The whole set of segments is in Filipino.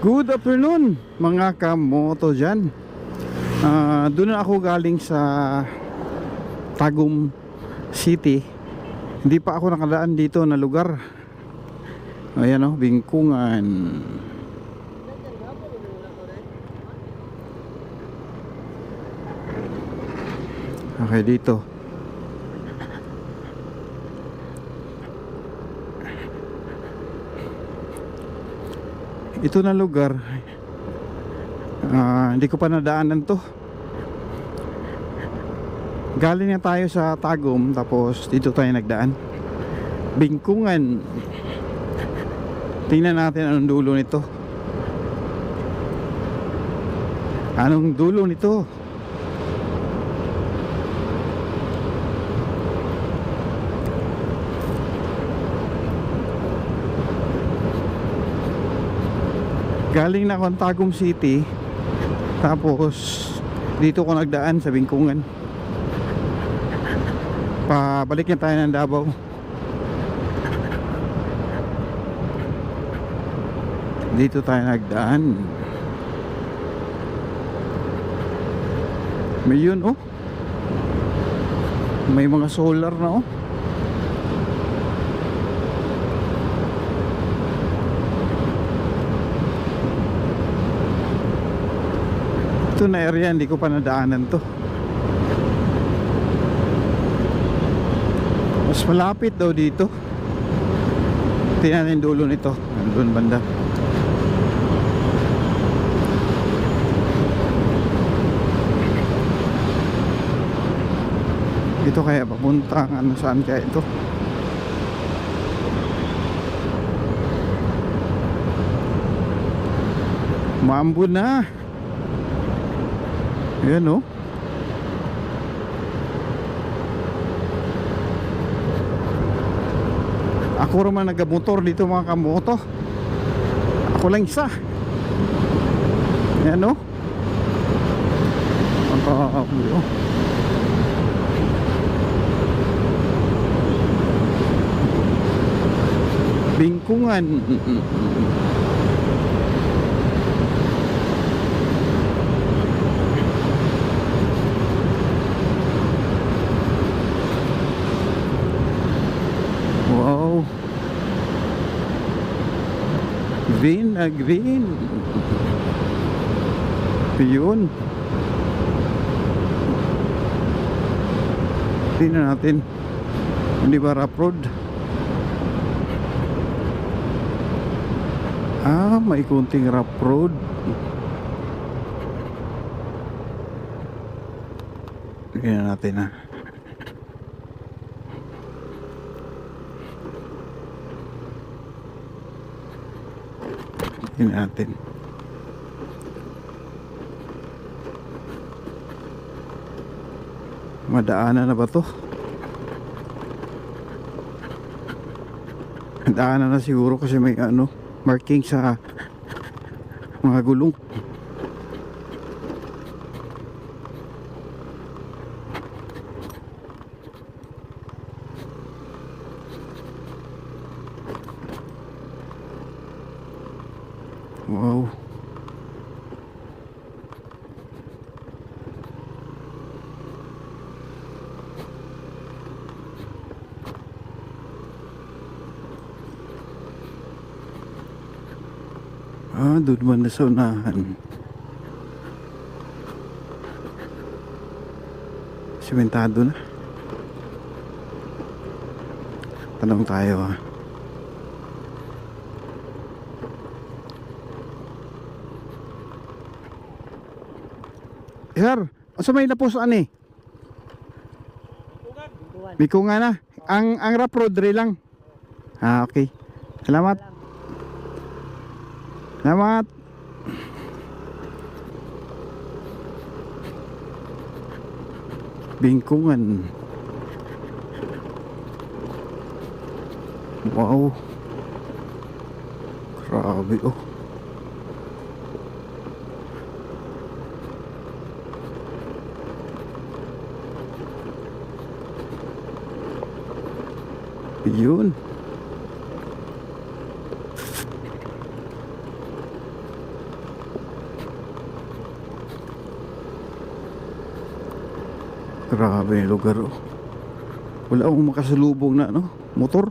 Good afternoon mga kamoto dyan. Doon na ako galing sa Tagum City. Hindi pa ako nakadaan dito na lugar. Ayan o, Bingkungan. Okay, dito. Ito na lugar, hindi ko pa nadaanan to. Galing na tayo sa Tagum, tapos dito tayo nagdaan. Bingkungan. Tingnan natin anong dulo nito. Anong dulo nito? Galing na akong Tagum City, tapos dito ko nagdaan sa Bingkungan. Pabalik na tayo ng Davao. Dito tayo nagdaan. May yun oh. May mga solar na oh. Ito na area, hindi ko pa nadaanan to. Mas malapit daw dito. Tingnan natin dulo nito. Nandun banda. Dito kaya papunta ang ano, saan kaya ito? Maambo na. Ayan o. Ako naman nagamotor dito mga kamoto. Ako lang isa. Ayan o. Bingkungan. Wow. Green na green. Yun. Tingnan natin. Hindi ba rough road? May kunting rough road. Tingnan natin ha. Tingnan natin. Madaanan na ba to? Daanan na siguro kasi may ano, marking sa mga gulong. Wow. Doon man na sa unahan. Simentado na. Tanong tayo ha. Sir, sa may napusan eh? Bingkungan na. Ang rough road rin lang. Okay. Salamat. Salamat. Bingkungan. Wow. Grabe oh. Yun. Grabe yung lugar oh. Wala akong makasalubong na ano, motor.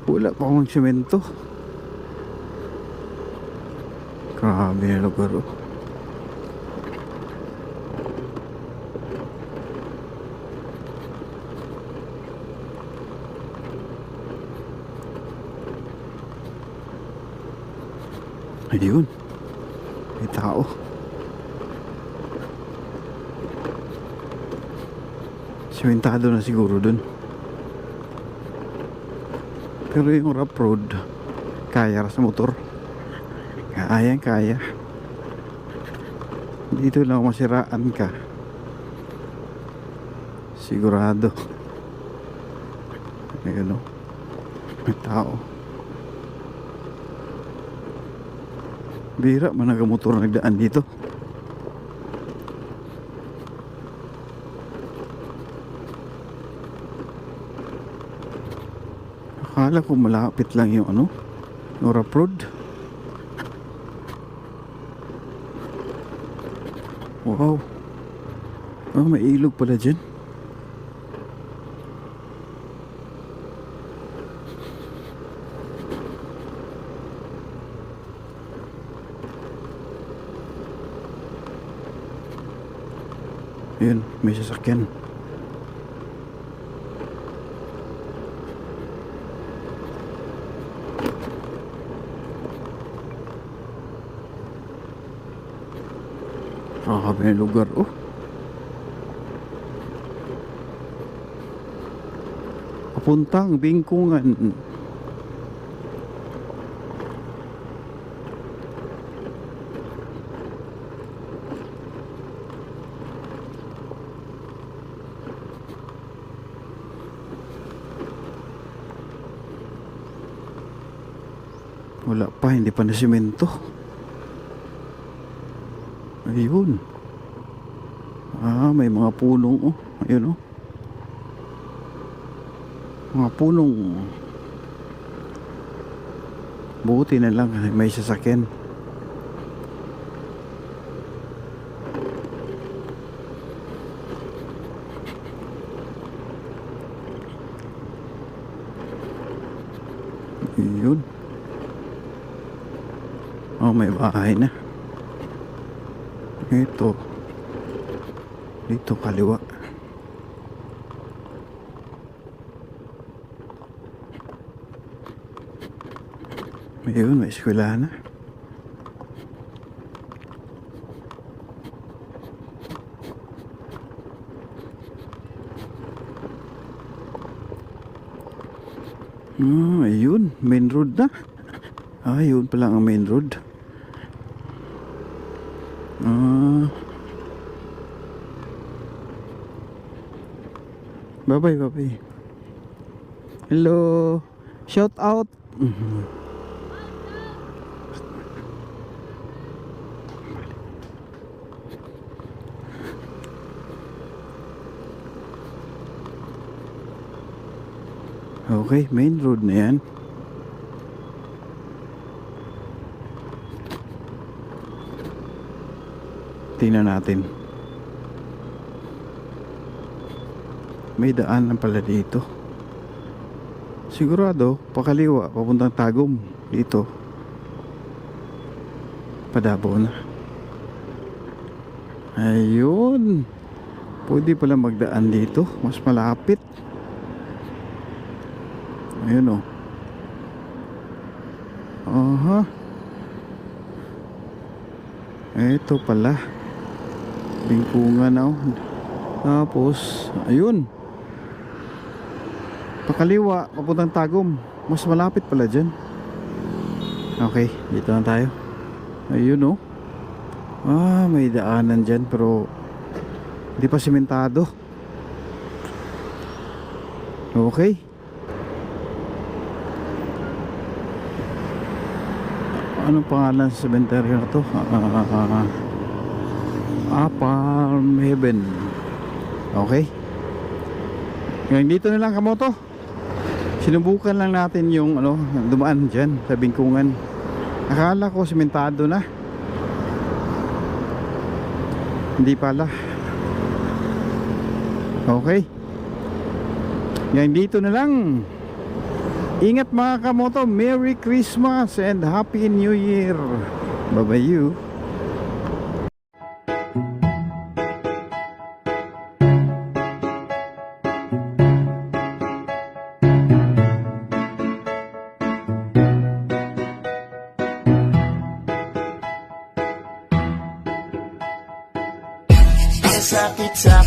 Wala pa akong semento. Grabe na lugar oh. Ayun, may tao. Sementado na siguro dun. Pero yung rough road, kaya sa motor. Kaya. Dito lang masiraan ka. Sigurado. Ayun o. May tao. Bira man nagamotor nagdaan dito. Akala ko malapit lang yung ano, yung rough road. Wow. Oh, may ilog pala dyan. Yun, may sasakyan. Grabe na lugar oh. Papuntang Bingkungan. Wala pa, hindi pa na semento. Ayun. May mga punong oh. Ayun oh. Mga punong. Buti na lang may sasakyan. Ayun. Oh, may bahay na. Ito. Dito kaliwa. Ayun, may eskwelahan na. Ayun, main road na. Ayun pala ang main road. Bye-bye. Hello. Shout out. Okay, main road na yan. Tingnan natin. May daan pala dito. Sigurado, pakaliwa, papuntang Tagum. Dito. Padabo na. Ayun. Pwede pala magdaan dito. Mas malapit. Ayun o. Aha. Ito pala. Bingkungan o. Tapos, ayun. Pakaliwa, papuntang Tagum. Mas malapit pala dyan. Okay, dito na tayo. Ayun o. May daanan dyan pero hindi pa sementado. Okay. Anong pangalan sa cemetery na to? Palm Heaven. Okay. Ngayon dito na lang kamoto. Sinubukan lang natin yung dumaan dyan sa bingkungan. Akala ko sementado na. Hindi pala. Okay. Ngayon dito na lang. Ingat mga kamoto. Merry Christmas and Happy New Year. Bye bye you. Sakit sa